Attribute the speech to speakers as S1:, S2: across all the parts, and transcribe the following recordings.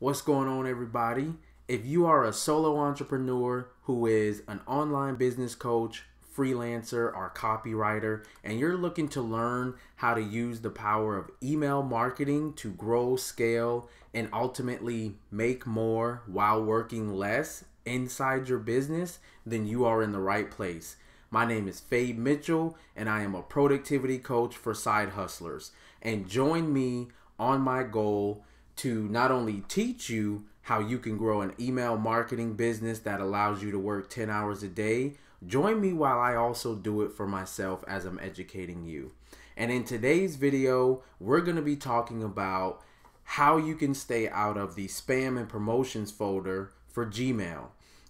S1: What's going on, everybody? If you are a solo entrepreneur who is an online business coach, freelancer, or copywriter, and you're looking to learn how to use the power of email marketing to grow, scale, and ultimately make more while working less inside your business, then you are in the right place. My name is Fabe Mitchell, and I am a productivity coach for side hustlers. And join me on my goal to not only teach you how you can grow an email marketing business that allows you to work 10 hours a day. Join me while I also do it for myself as I'm educating you. And in today's video, we're going to be talking about how you can stay out of the spam and promotions folder for Gmail.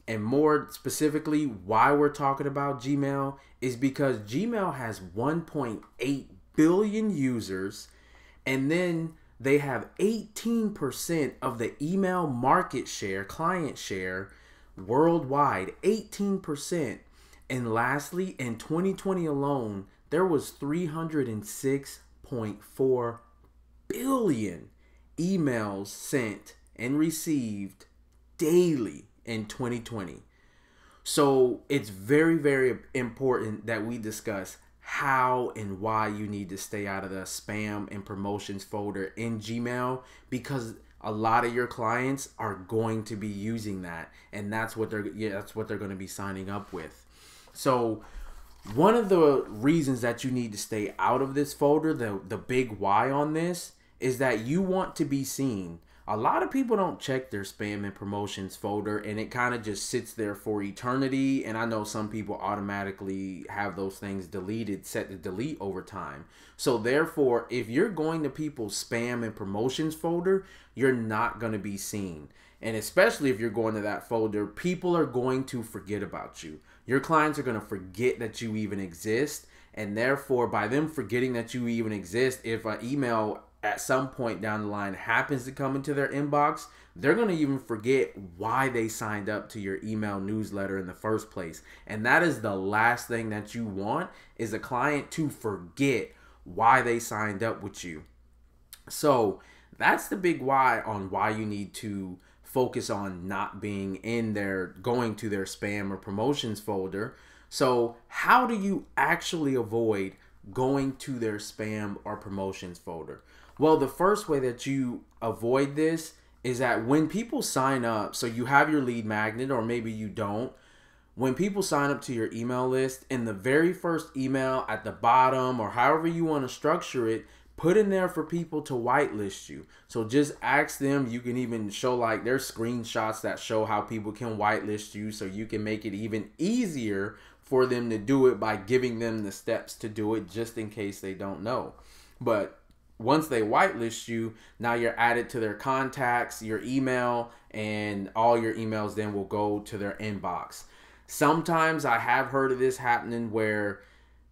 S1: And more specifically, why we're talking about Gmail is because Gmail has 1.8 billion users, and then they have 18% of the email market share, client share, worldwide, 18%. And lastly, in 2020 alone, there was 306.4 billion emails sent and received daily in 2020. So it's very, very important that we discuss how and why you need to stay out of the spam and promotions folder in Gmail, because a lot of your clients are going to be using that, and that's what they're going to be signing up with. So one of the reasons that you need to stay out of this folder, the big why on this, is that you want to be seen. A lot of people don't check their spam and promotions folder, and it kind of just sits there for eternity. And I know some people automatically have those things deleted, set to delete over time. So therefore, if you're going to people's spam and promotions folder, you're not going to be seen. And especially if you're going to that folder, people are going to forget about you. Your clients are going to forget that you even exist. And therefore, by them forgetting that you even exist, if an email at some point down the line happens to come into their inbox, they're going to even forget why they signed up to your email newsletter in the first place. And that is the last thing that you want, is a client to forget why they signed up with you. So that's the big why on why you need to focus on not being in their, going to their spam or promotions folder. So how do you actually avoid going to their spam or promotions folder? Well, the first way that you avoid this is that when people sign up, so you have your lead magnet, or maybe you don't, when people sign up to your email list, in the very first email at the bottom, or however you want to structure it, put in there for people to whitelist you. So just ask them. You can even show, like, there's screenshots that show how people can whitelist you, so you can make it even easier for them to do it by giving them the steps to do it, just in case they don't know. But once they whitelist you, now you're added to their contacts, your email, and all your emails then will go to their inbox. Sometimes I have heard of this happening where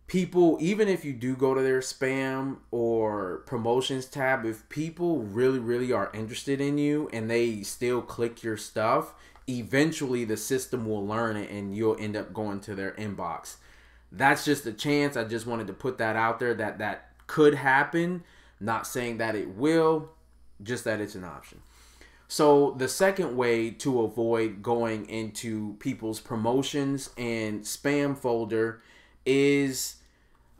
S1: people, even if you do go to their spam or promotions tab, if people really, really are interested in you and they still click your stuff, eventually the system will learn it and you'll end up going to their inbox. That's just a chance. I just wanted to put that out there, that could happen. Not saying that it will, just that it's an option. So the second way to avoid going into people's promotions and spam folder is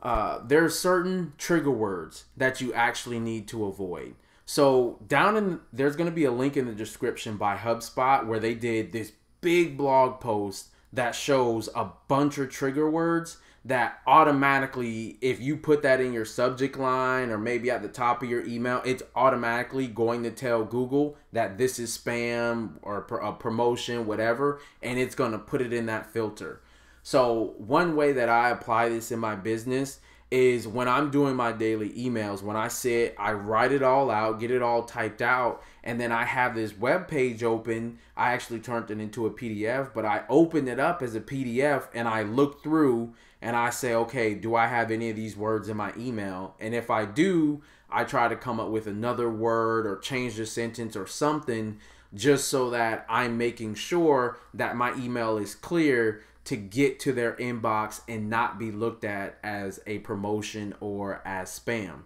S1: there are certain trigger words that you actually need to avoid. So there's going to be a link in the description by HUBSPOT where they did this big blog post that shows a bunch of trigger words that automatically, if you put that in your subject line or maybe at the top of your email, it's automatically going to tell Google that this is spam or a promotion, whatever, and it's going to put it in that filter. So one way that I apply this in my business is when I'm doing my daily emails, when I sit, I write it all out, get it all typed out, and then I have this web page open. I actually turned it into a PDF, but I open it up as a PDF and I look through and I say, okay, do I have any of these words in my email? And if I do, I try to come up with another word or change the sentence or something, just so that I'm making sure that my email is clear to get to their inbox and not be looked at as a promotion or as spam.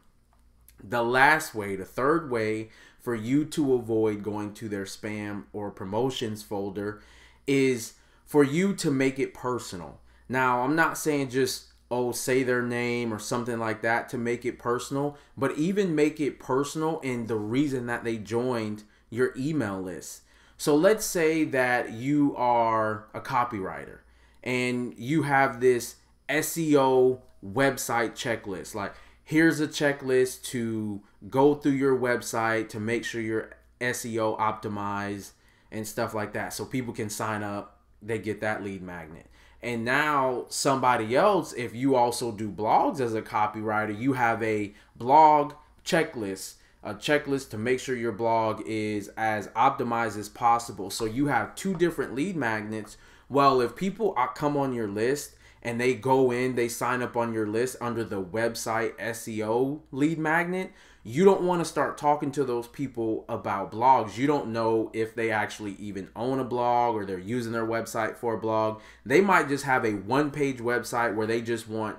S1: The last way, the third way for you to avoid going to their spam or promotions folder is for you to make it personal. Now, I'm not saying just, oh, say their name or something like that to make it personal, but even make it personal in the reason that they joined your email list. So let's say that you are a copywriter and you have this SEO website checklist. Like, here's a checklist to go through your website to make sure you're SEO optimized and stuff like that. So people can sign up, they get that lead magnet. And now somebody else, if you also do blogs as a copywriter, you have a blog checklist, a checklist to make sure your blog is as optimized as possible. So you have two different lead magnets. Well, if people come on your list and they go in, they sign up on your list under the website SEO lead magnet, you don't want to start talking to those people about blogs. You don't know if they actually even own a blog or they're using their website for a blog. They might just have a one-page website where they just want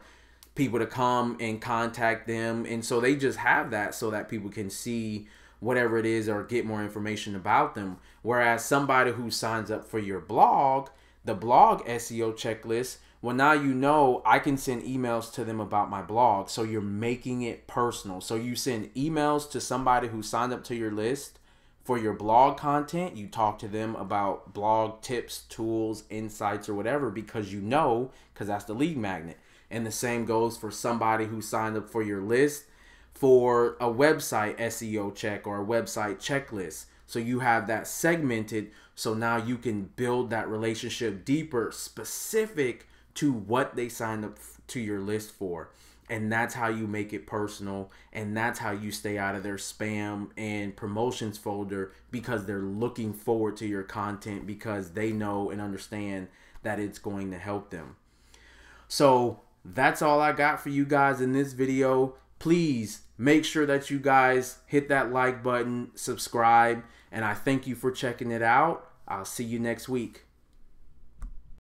S1: people to come and contact them. And so they just have that so that people can see whatever it is or get more information about them. Whereas somebody who signs up for your blog, the blog SEO checklist, well, now you know I can send emails to them about my blog. So you're making it personal. So you send emails to somebody who signed up to your list for your blog content. You talk to them about blog tips, tools, insights, or whatever, because you know, because that's the lead magnet. And the same goes for somebody who signed up for your list for a website SEO check or a website checklist. So you have that segmented. So now you can build that relationship deeper, specific to what they signed up to your list for. And that's how you make it personal. And that's how you stay out of their spam and promotions folder, because they're looking forward to your content because they know and understand that it's going to help them. So that's all I got for you guys in this video. Please make sure that you guys hit that like button, subscribe, and I thank you for checking it out. I'll see you next week.